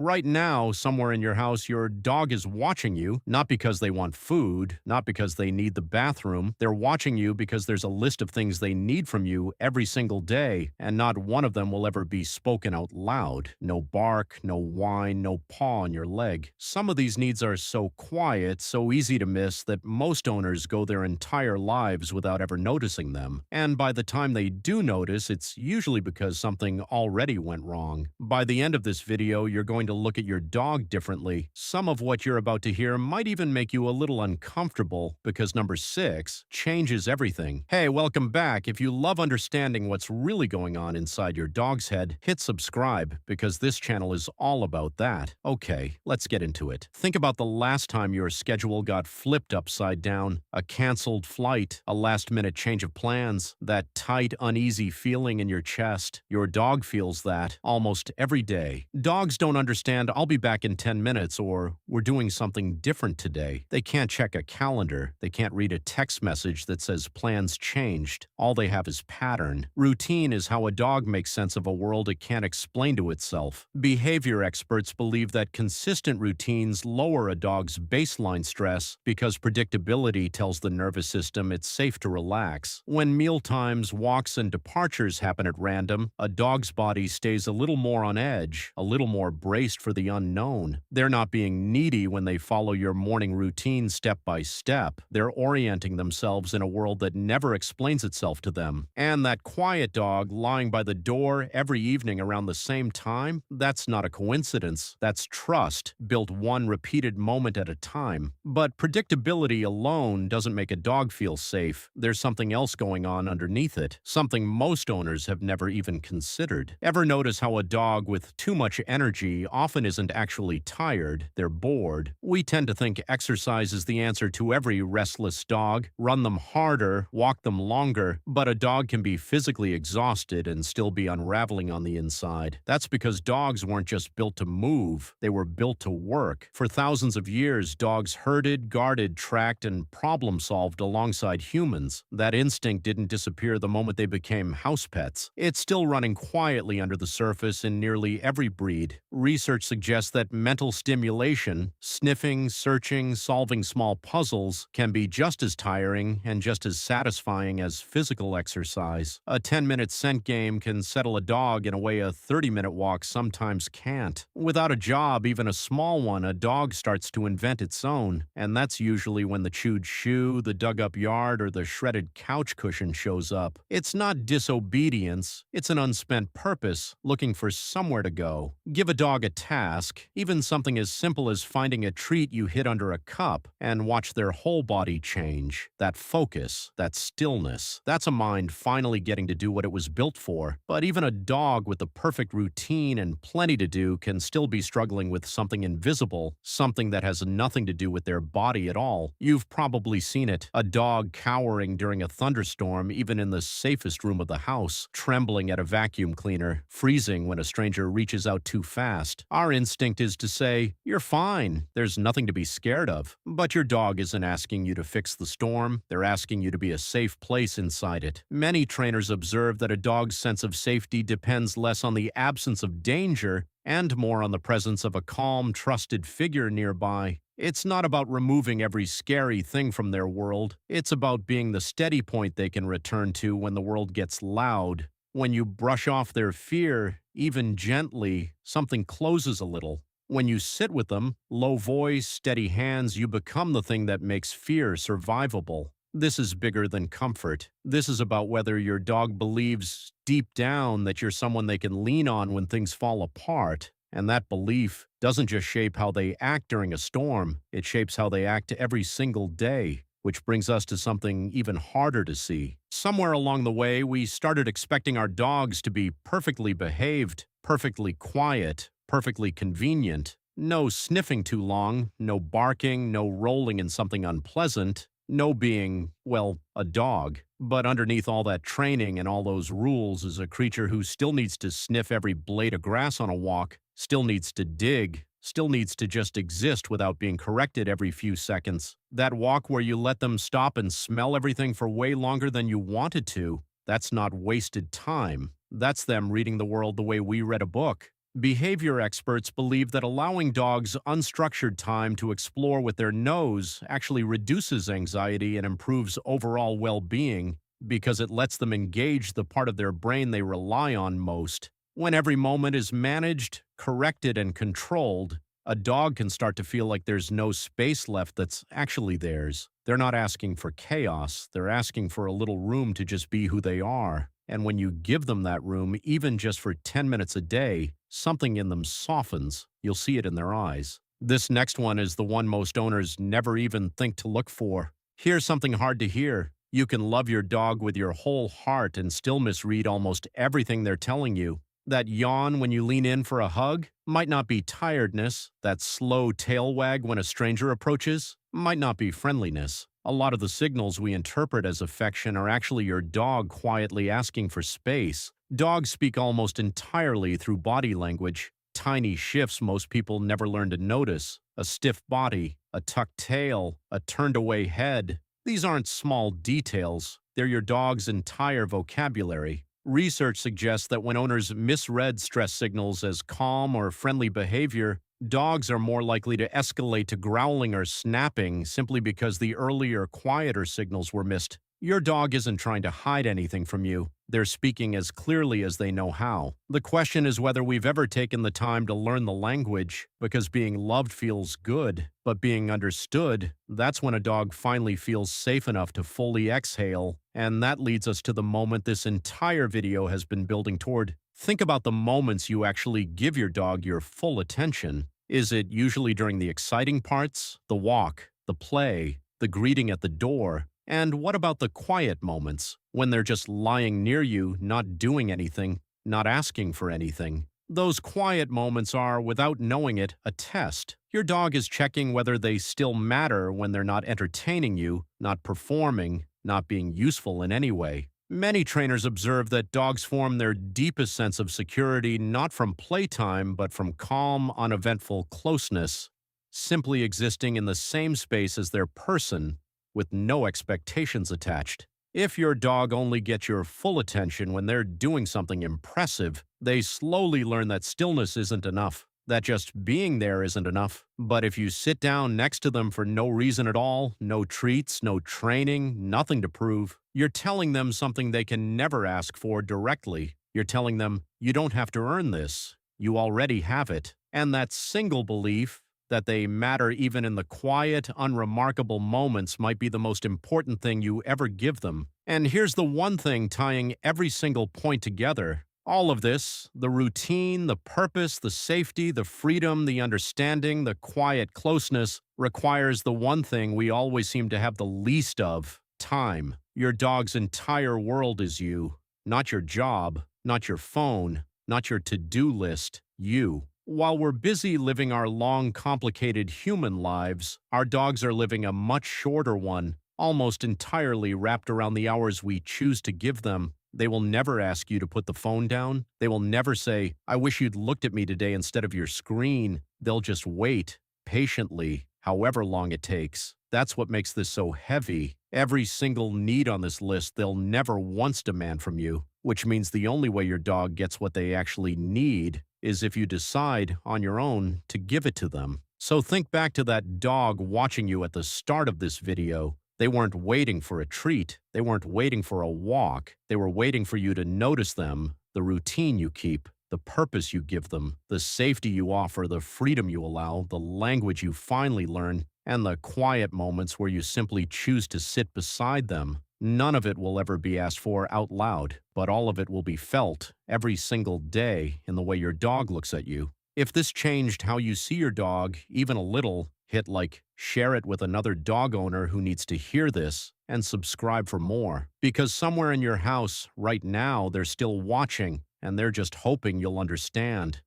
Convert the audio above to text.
Right now, somewhere in your house, your dog is watching you, not because they want food, not because they need the bathroom. They're watching you because there's a list of things they need from you every single day, and not one of them will ever be spoken out loud. No bark, no whine, no paw on your leg. Some of these needs are so quiet, so easy to miss, that most owners go their entire lives without ever noticing them. And by the time they do notice, it's usually because something already went wrong. By the end of this video, you're going to look at your dog differently. Some of what you're about to hear might even make you a little uncomfortable, because number 6 changes everything. Hey, welcome back. If you love understanding what's really going on inside your dog's head, hit subscribe, because this channel is all about that. Okay, let's get into it. Think about the last time your schedule got flipped upside down. A canceled flight, a last-minute change of plans, that tight, uneasy feeling in your chest. Your dog feels that almost every day. Dogs don't understand "I'll be back in 10 minutes" or "we're doing something different today." They can't check a calendar. They can't read a text message that says plans changed. All they have is pattern. Routine is how a dog makes sense of a world it can't explain to itself. Behavior experts believe that consistent routines lower a dog's baseline stress because predictability tells the nervous system it's safe to relax. When meal times, walks, and departures happen at random, a dog's body stays a little more on edge, a little more braced for the unknown. They're not being needy when they follow your morning routine step by step. They're orienting themselves in a world that never explains itself to them. And that quiet dog lying by the door every evening around the same time, that's not a coincidence. That's trust, built one repeated moment at a time. But predictability alone doesn't make a dog feel safe. There's something else going on underneath it, something most owners have never even considered. Ever notice how a dog with too much energy often isn't actually tired, they're bored? We tend to think exercise is the answer to every restless dog. Run them harder, walk them longer, but a dog can be physically exhausted and still be unraveling on the inside. That's because dogs weren't just built to move, they were built to work. For thousands of years, dogs herded, guarded, tracked, and problem-solved alongside humans. That instinct didn't disappear the moment they became house pets. It's still running quietly under the surface in nearly every breed. Research suggests that mental stimulation, sniffing, searching, solving small puzzles, can be just as tiring and just as satisfying as physical exercise. A 10-minute scent game can settle a dog in a way a 30-minute walk sometimes can't. Without a job, even a small one, a dog starts to invent its own, and that's usually when the chewed shoe, the dug-up yard, or the shredded couch cushion shows up. It's not disobedience, it's an unspent purpose, looking for somewhere to go. Give a dog a task, even something as simple as finding a treat you hid under a cup, and watch their whole body change. That focus, that stillness, that's a mind finally getting to do what it was built for. But even a dog with the perfect routine and plenty to do can still be struggling with something invisible, something that has nothing to do with their body at all. You've probably seen it. A dog cowering during a thunderstorm, even in the safest room of the house, trembling at a vacuum cleaner, freezing when a stranger reaches out too fast. Our instinct is to say, "You're fine. There's nothing to be scared of." But your dog isn't asking you to fix the storm. They're asking you to be a safe place inside it. Many trainers observe that a dog's sense of safety depends less on the absence of danger and more on the presence of a calm, trusted figure nearby. It's not about removing every scary thing from their world. It's about being the steady point they can return to when the world gets loud. When you brush off their fear, even gently, something closes a little. When you sit with them, low voice, steady hands, you become the thing that makes fear survivable. This is bigger than comfort. This is about whether your dog believes deep down that you're someone they can lean on when things fall apart. And that belief doesn't just shape how they act during a storm, it shapes how they act every single day. Which brings us to something even harder to see. Somewhere along the way, we started expecting our dogs to be perfectly behaved, perfectly quiet, perfectly convenient. No sniffing too long, no barking, no rolling in something unpleasant, no being, well, a dog. But underneath all that training and all those rules is a creature who still needs to sniff every blade of grass on a walk, still needs to dig, still needs to just exist without being corrected every few seconds. That walk where you let them stop and smell everything for way longer than you wanted to, that's not wasted time. That's them reading the world the way we read a book. Behavior experts believe that allowing dogs unstructured time to explore with their nose actually reduces anxiety and improves overall well being because it lets them engage the part of their brain they rely on most. When every moment is managed, corrected, and controlled, a dog can start to feel like there's no space left that's actually theirs. They're not asking for chaos, they're asking for a little room to just be who they are. And when you give them that room, even just for 10 minutes a day, something in them softens. You'll see it in their eyes. This next one is the one most owners never even think to look for. Here's something hard to hear. You can love your dog with your whole heart and still misread almost everything they're telling you. That yawn when you lean in for a hug might not be tiredness. That slow tail wag when a stranger approaches might not be friendliness. A lot of the signals we interpret as affection are actually your dog quietly asking for space. Dogs speak almost entirely through body language. Tiny shifts most people never learn to notice. A stiff body, a tucked tail, a turned away head. These aren't small details. They're your dog's entire vocabulary. Research suggests that when owners misread stress signals as calm or friendly behavior, dogs are more likely to escalate to growling or snapping simply because the earlier, quieter signals were missed. Your dog isn't trying to hide anything from you. They're speaking as clearly as they know how. The question is whether we've ever taken the time to learn the language, because being loved feels good, but being understood, that's when a dog finally feels safe enough to fully exhale. And that leads us to the moment this entire video has been building toward. Think about the moments you actually give your dog your full attention. Is it usually during the exciting parts, the walk, the play, the greeting at the door? And what about the quiet moments, when they're just lying near you, not doing anything, not asking for anything? Those quiet moments are, without knowing it, a test. Your dog is checking whether they still matter when they're not entertaining you, not performing, not being useful in any way. Many trainers observe that dogs form their deepest sense of security not from playtime but from calm, uneventful closeness, simply existing in the same space as their person, with no expectations attached. If your dog only gets your full attention when they're doing something impressive, they slowly learn that stillness isn't enough, that just being there isn't enough. But if you sit down next to them for no reason at all, no treats, no training, nothing to prove, you're telling them something they can never ask for directly. You're telling them, you don't have to earn this. You already have it. And that single belief, that they matter even in the quiet, unremarkable moments, might be the most important thing you ever give them. And here's the one thing tying every single point together. All of this, the routine, the purpose, the safety, the freedom, the understanding, the quiet closeness, requires the one thing we always seem to have the least of: time. Your dog's entire world is you. Not your job, not your phone, not your to-do list, you. While we're busy living our long, complicated human lives, our dogs are living a much shorter one, almost entirely wrapped around the hours we choose to give them. They will never ask you to put the phone down. They will never say, "I wish you'd looked at me today instead of your screen." They'll just wait, patiently, however long it takes. That's what makes this so heavy. Every single need on this list they'll never once demand from you, which means the only way your dog gets what they actually need is if you decide, on your own, to give it to them. So think back to that dog watching you at the start of this video. They weren't waiting for a treat. They weren't waiting for a walk. They were waiting for you to notice them, the routine you keep, the purpose you give them, the safety you offer, the freedom you allow, the language you finally learn, and the quiet moments where you simply choose to sit beside them. None of it will ever be asked for out loud, but all of it will be felt every single day in the way your dog looks at you. If this changed how you see your dog, even a little, hit like, share it with another dog owner who needs to hear this, and subscribe for more. Because somewhere in your house, right now, they're still watching, and they're just hoping you'll understand.